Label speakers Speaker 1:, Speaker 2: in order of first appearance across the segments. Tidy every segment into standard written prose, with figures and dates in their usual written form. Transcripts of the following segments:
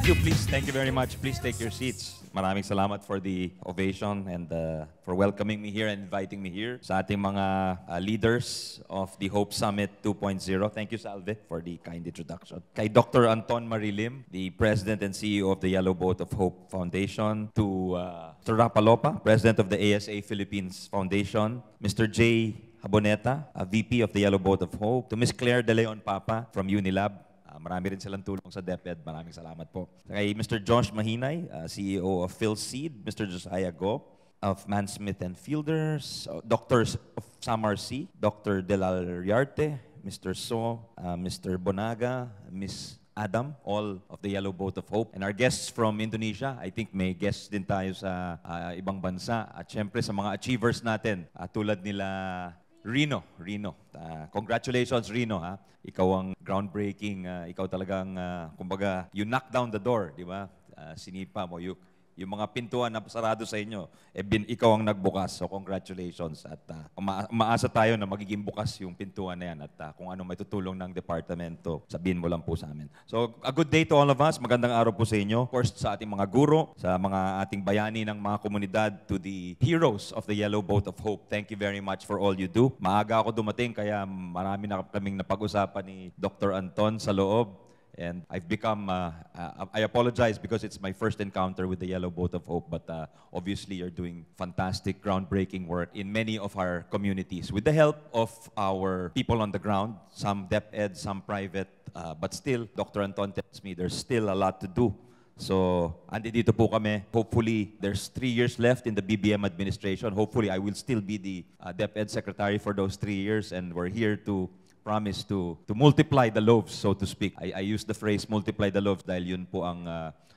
Speaker 1: Thank you very much. Please take your seats. Maraming salamat for the ovation and for welcoming me here and inviting me here. Sa ating mga leaders of the Hope Summit 2.0, thank you, Salve, for the kind introduction. Kay Dr. Anton Marilim, the President and CEO of the Yellow Boat of Hope Foundation. To Mr. Rapalopa, President of the ASA Philippines Foundation. Mr. J. Haboneta, VP of the Yellow Boat of Hope. To Ms. Claire De Leon Papa from Unilab. Marami rin silang tulong sa DepEd. Maraming salamat po. Kay Mr. Josh Mahinay, CEO of PhilSeed. Mr. Josiah Go of Mansmith and Fielders. Doctors of SAMRC. Dr. Delal Riarte. Mr. So, Mr. Bonaga, Ms. Adam, all of the Yellow Boat of Hope. And our guests from Indonesia, I think may guests din tayo sa ibang bansa. At syempre sa mga achievers natin, tulad nila Rino. Congratulations, Rino. Ha? Ikaw ang groundbreaking, ikaw talagang, kumbaga, you knock down the door, di ba? Sinipa mo, yung mga pintuan na sarado sa inyo, ikaw ang nagbukas. So congratulations. At umaasa tayo na magiging bukas yung pintuan na yan. At kung ano may tutulong ng departamento, sabihin mo lang po sa amin. So a good day to all of us. Magandang araw po sa inyo. Of course, sa ating mga guro, sa mga ating bayani ng mga komunidad, to the heroes of the Yellow Boat of Hope, thank you very much for all you do. Maaga ako dumating, kaya marami na kaming napag-usapan ni Dr. Anton sa loob. And I've become, I apologize because it's my first encounter with the Yellow Boat of Hope, but obviously you're doing fantastic, groundbreaking work in many of our communities with the help of our people on the ground, some DepEd, some private, but still, Dr. Anton tells me there's still a lot to do. So, andito po kami. Hopefully, there's 3 years left in the BBM administration. Hopefully, I will still be the DepEd secretary for those 3 years, and we're here to promise to multiply the loaves, so to speak. I use the phrase multiply the loaves dahil yun po ang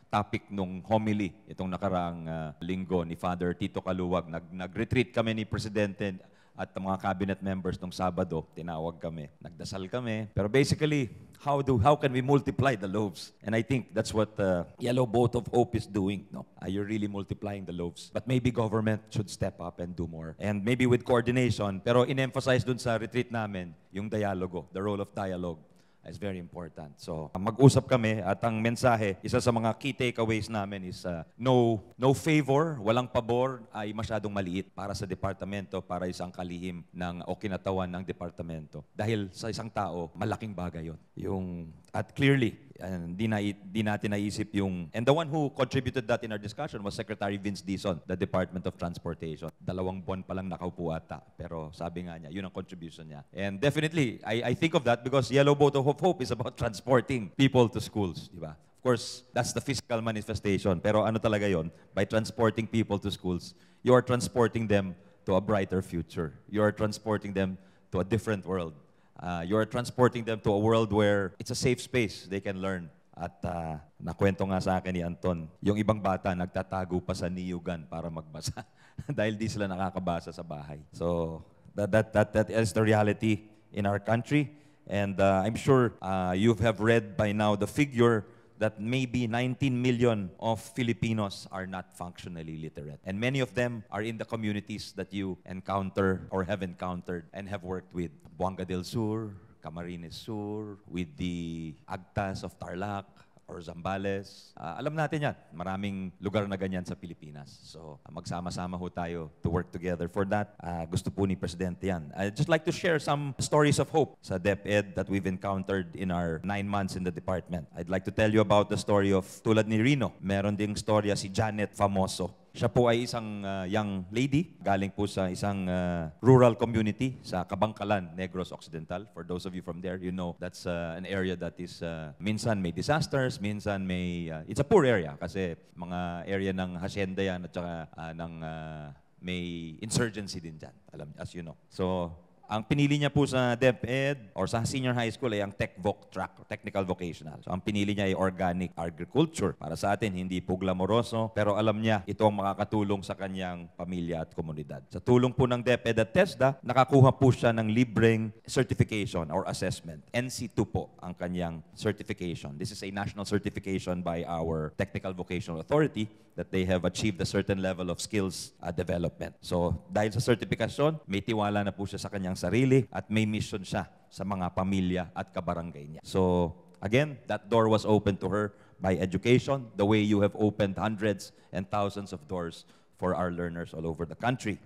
Speaker 1: topic nung homily itong nakaraang linggo ni Father Tito Kaluwag. Nag-retreat kami ni Presidente at mga cabinet members nung Sabado, tinawag kami. Nagdasal kami. Pero basically, how can we multiply the loaves? And I think that's what Yellow Boat of Hope is doing. No? You're really multiplying the loaves. But maybe government should step up and do more. And maybe with coordination. Pero in-emphasize dun sa retreat namin, yung dialogo, the role of dialogue is very important. So, mag-usap kami at ang mensahe, isa sa mga key takeaways namin is no favor, walang pabor ay masyadong maliit para sa departamento, para isang kalihim o kinatawan ng departamento. Dahil sa isang tao, malaking bagay yun. At clearly, di natin naisip yung... And the one who contributed that in our discussion was Secretary Vince Dizon, the Department of Transportation. 2 buwan pa lang nakaupo ata. Pero sabi nga niya, yun ang contribution niya. And definitely, I think of that because Yellow Boat of Hope is about transporting people to schools. Di ba? Of course, that's the physical manifestation. Pero ano talaga yon? By transporting people to schools, you are transporting them to a brighter future. You are transporting them to a different world. You're transporting them to a world where it's a safe space they can learn. At nakwento nga sa akin ni Anton, yung ibang bata nagtatago pa sa niyugan para magbasa dahil di sila nakakabasa sa bahay. So that is the reality in our country. And I'm sure you have read by now the figure that maybe 19 million of Filipinos are not functionally literate. And many of them are in the communities that you encounter or have encountered and have worked with. Buanga del Sur, Camarines Sur, with the Agtas of Tarlac, or Zambales. Alam natin yan, maraming lugar na ganyan sa Pilipinas. So, magsama-sama ho tayo to work together for that. Gusto po ni Presidente yan. I'd just like to share some stories of hope sa DepEd that we've encountered in our 9 months in the department. I'd like to tell you about the story of, tulad ni Rino, meron ding storya si Janet Famoso. Siya po ay isang young lady, galing po sa isang rural community sa Kabangkalan, Negros Occidental. For those of you from there, you know that's an area that is minsan may disasters, minsan may... it's a poor area kasi mga area ng hacienda yan at saka may insurgency din dyan, as you know. So, ang pinili niya po sa DepEd or sa senior high school ay ang TechVoc track, technical vocational. So ang pinili niya ay organic agriculture. Para sa atin, hindi po glamoroso, pero alam niya ito ang makakatulong sa kanyang pamilya at komunidad. Sa tulong po ng DepEd at TESDA, nakakuha po siya ng libreng certification or assessment. NC2 po ang kanyang certification. This is a national certification by our Technical Vocational Authority that they have achieved a certain level of skills development. So dahil sa certification, may tiwala na po siya sa kanyang sarili at may mission siya sa mga pamilya at kabarangay niya. So again, that door was open to her by education, the way you have opened hundreds and thousands of doors for our learners all over the country.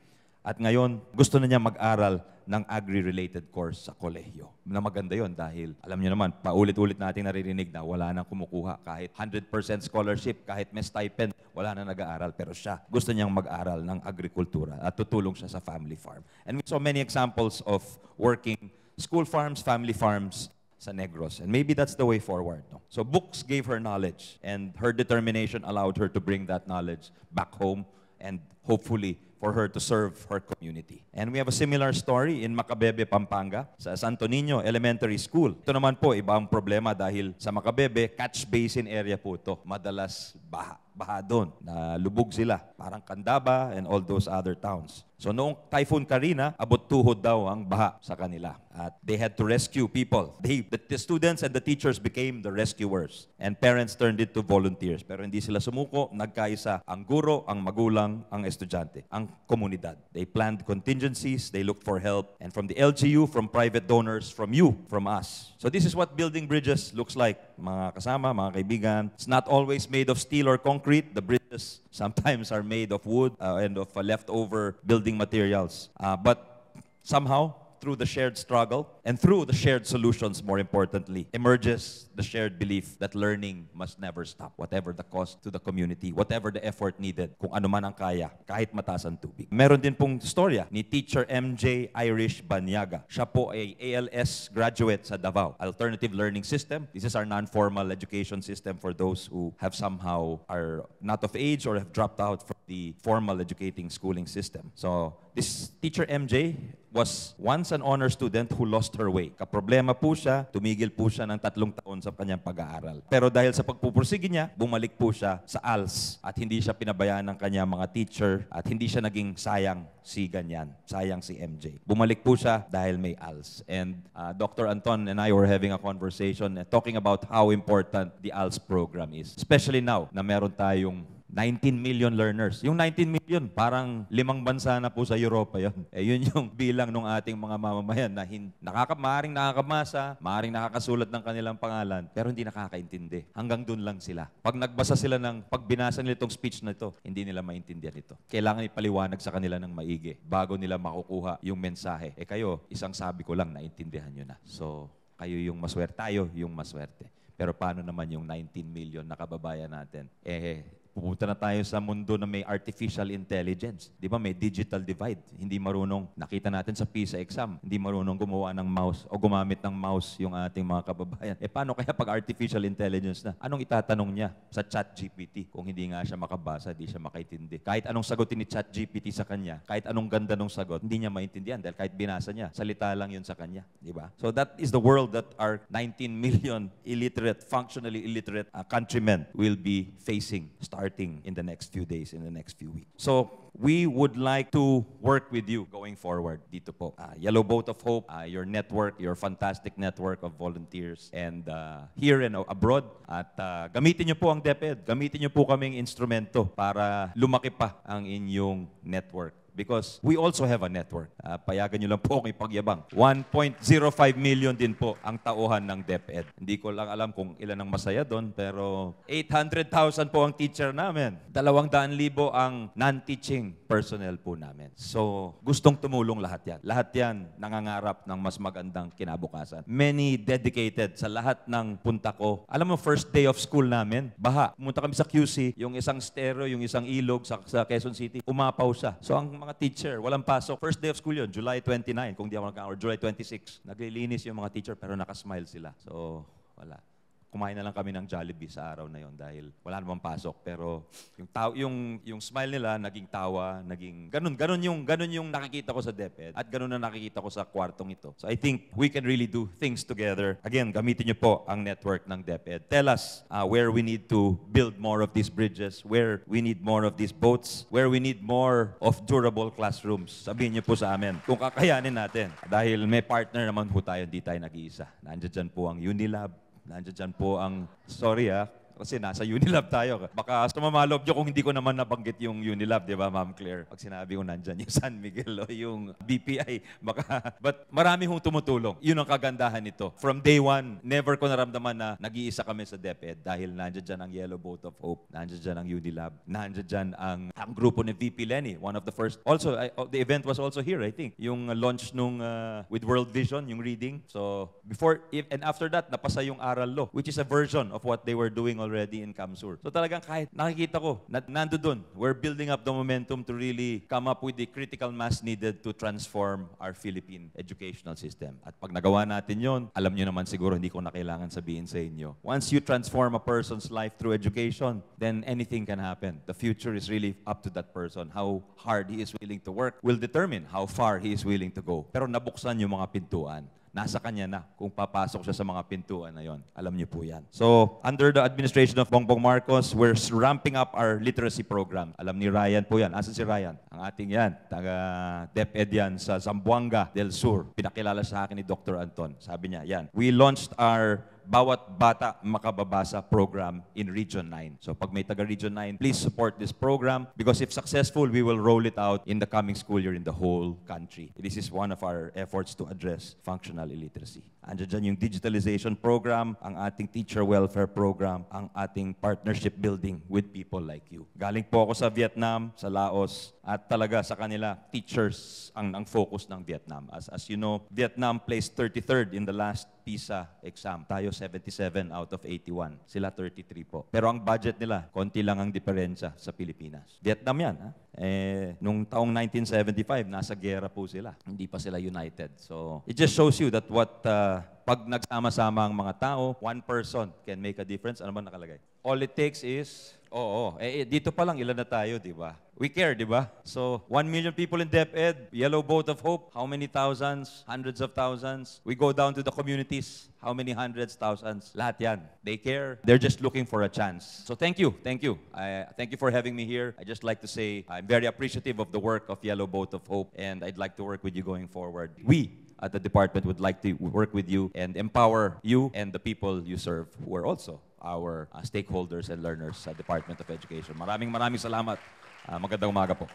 Speaker 1: At ngayon, gusto na niya mag-aral ng agri-related course sa kolehiyo. Na maganda yon dahil, alam niyo naman, paulit-ulit natin naririnig na wala nang kumukuha. Kahit 100% scholarship, kahit may stipend, wala na nag-aaral. Pero siya, gusto niyang mag-aral ng agrikultura at tutulong siya sa family farm. And we saw many examples of working school farms, family farms sa Negros. And maybe that's the way forward. No? So books gave her knowledge, and her determination allowed her to bring that knowledge back home and hopefully for her to serve her community. And we have a similar story in Macabebe, Pampanga, sa Santo Niño Elementary School. Ito naman po, iba ang problema dahil sa Macabebe, catch basin area po ito. Madalas baha doon, na lubog sila. Parang Candaba and all those other towns. So noong Typhoon Karina, abot tuhod daw ang baha sa kanila. At they had to rescue people. The students and the teachers became the rescuers. And parents turned it to volunteers. Pero hindi sila sumuko, nagkaisa ang guro, ang magulang, ang estudyante, ang komunidad. They planned contingencies, they looked for help. And from the LGU, from private donors, from you, from us. So this is what building bridges looks like, mga kasama, mga kaibigan. It's not always made of steel or concrete. The bridges sometimes are made of wood and of leftover building materials. But somehow, through the shared struggle and through the shared solutions, more importantly, emerges the shared belief that learning must never stop, whatever the cost to the community, whatever the effort needed, kung ano man ang kaya, kahit mataas ang tubig. Meron din pong storya ni Teacher MJ Irish Banyaga. Siya po ay ALS graduate sa Davao Alternative Learning System. This is our non-formal education system for those who have somehow are not of age or have dropped out from the formal educating schooling system. So this Teacher MJ was once an honor student who lost her way. Kaproblema po siya, tumigil po siya ng 3 taon sa kanyang pag-aaral. Pero dahil sa pagpupursige niya, bumalik po siya sa ALS at hindi siya pinabayaan ng kanyang mga teacher at hindi siya naging sayang si ganyan, sayang si MJ. Bumalik po siya dahil may ALS. And Dr. Anton and I were having a conversation talking about how important the ALS program is. Especially now na meron tayong 19 million learners. Yung 19 million, parang 5 bansa na po sa Europa yun. Yun yung bilang ng ating mga mamamayan na maaaring nakakamasa, maaaring nakakasulat ng kanilang pangalan, pero hindi nakakaintindi. Hanggang dun lang sila. Pag nagbasa sila pag binasa nila itong speech na ito, hindi nila maintindihan ito. Kailangan ipaliwanag sa kanila ng maigi bago nila makukuha yung mensahe. Kayo, isang sabi ko lang, naintindihan nyo na. So, kayo yung maswerte, tayo yung maswerte. Pero paano naman yung 19 million na kababayan natin? Pupunta na tayo sa mundo na may artificial intelligence. Di ba may digital divide? Hindi marunong, nakita natin sa PISA exam, hindi marunong gumawa ng mouse o gumamit ng mouse yung ating mga kababayan. Paano kaya pag artificial intelligence na? Anong itatanong niya sa ChatGPT kung hindi nga siya makabasa, hindi siya makaintindi? Kahit anong sagutin ni ChatGPT sa kanya, kahit anong ganda ng sagot, hindi niya maintindihan dahil kahit binasa niya, salita lang yun sa kanya. Di ba? So that is the world that our 19 million illiterate, functionally illiterate countrymen will be facing starting in the next few days, in the next few weeks. So, we would like to work with you going forward dito po. Yellow Boat of Hope, your network, your fantastic network of volunteers and here and abroad. At gamitin niyo po ang DepEd. Gamitin niyo po kaming instrumento para lumaki pa ang inyong network. Because we also have a network. Payagan nyo lang po akong ipagyabang. 1.05 million din po ang tauhan ng DepEd. Hindi ko lang alam kung ilan ang masaya doon, pero 800,000 po ang teacher namin. 200,000 ang non-teaching personnel po namin. So, gustong tumulong lahat yan. Lahat yan nangangarap ng mas magandang kinabukasan. Many dedicated sa lahat ng punta ko. Alam mo, first day of school namin, baha. Pumunta kami sa QC, yung isang stereo, yung isang ilog sa Quezon City, umapaw siya. So, ang mga teacher, walang pasok. First day of school yun, July 29, kung di ako or July 26. Naglilinis yung mga teacher pero nakasmile sila. So, wala. Kumain na lang kami ng Jollibee sa araw na yon dahil wala namang pasok. Pero yung smile nila, naging tawa, naging ganun yung nakikita ko sa DepEd at ganun na nakikita ko sa kwartong ito. So I think we can really do things together. Again, gamitin niyo po ang network ng DepEd. Tell us where we need to build more of these bridges, where we need more of these boats, where we need more of durable classrooms. Sabihin niyo po sa amin kung kakayanin natin. Dahil may partner naman po tayo, hindi tayo nag-iisa. Nandiyan dyan po ang Unilab. Nandiyan dyan po ang, Kasi nasa Unilab tayo. Baka sumamalob nyo kung hindi ko naman nabanggit yung Unilab, di ba, Ma'am Claire? Pag sinabi ko nandyan yung San Miguel o yung BPI, baka, but marami hong tumutulong. Yun ang kagandahan nito. From day one, never ko naramdaman na nag-iisa kami sa DepEd dahil nandyan dyan ang Yellow Boat of Hope, nandyan dyan ang Unilab, nandyan dyan ang grupo ni VP Lenny, one of the first. Also, the event was also here, I think. Yung launch nung with World Vision, yung reading. So, before, and after that, napasa yung Aral Law, which is a version of what they were doing already in Kamsur. So talagang kahit nakikita ko, nando dun, we're building up the momentum to really come up with the critical mass needed to transform our Philippine educational system. At pag nagawa natin yon, alam nyo naman siguro, hindi ko na kailangan sabihin sa inyo. Once you transform a person's life through education, then anything can happen. The future is really up to that person. How hard he is willing to work will determine how far he is willing to go. Pero nabuksan yung mga pintuan. Nasa kanya na kung papasok siya sa mga pintuan na yon. Alam niyo po yan. So, under the administration of Bongbong Marcos, we're ramping up our literacy program. Alam ni Ryan po yan. Asan si Ryan? Ang ating yan. Taga DepEd yan sa Zamboanga del Sur. Pinakilala sa akin ni Dr. Anton. Sabi niya, yan. We launched our Bawat Bata Makababasa program in Region 9. So pag may taga Region 9, please support this program because if successful, we will roll it out in the coming school year in the whole country. This is one of our efforts to address functional illiteracy. Andiyan dyan yung digitalization program, ang ating teacher welfare program, ang ating partnership building with people like you. Galing po ako sa Vietnam, sa Laos, at talaga sa kanila, teachers ang focus ng Vietnam. As you know, Vietnam placed 33rd in the last PISA exam. Tayo 77 out of 81. Sila 33 po. Pero ang budget nila, konti lang ang diferensya sa Pilipinas. Vietnam yan, ha? Nung taong 1975, nasa gera po sila. Hindi pa sila united. So, it just shows you that pag nagsama-sama ang mga tao, one person can make a difference. Ano ba nakalagay? All it takes is, dito pa lang ilan na tayo, di ba? We care, di ba? So, 1 million people in DepEd, Yellow Boat of Hope, how many thousands, hundreds of thousands? We go down to the communities, how many hundreds, thousands? Lahat yan. They care. They're just looking for a chance. So, thank you. Thank you. Thank you for having me here. I just like to say I'm very appreciative of the work of Yellow Boat of Hope, and I'd like to work with you going forward. We at the department would like to work with you and empower you and the people you serve who are also our stakeholders and learners sa Department of Education. Maraming salamat. Magandang umaga po.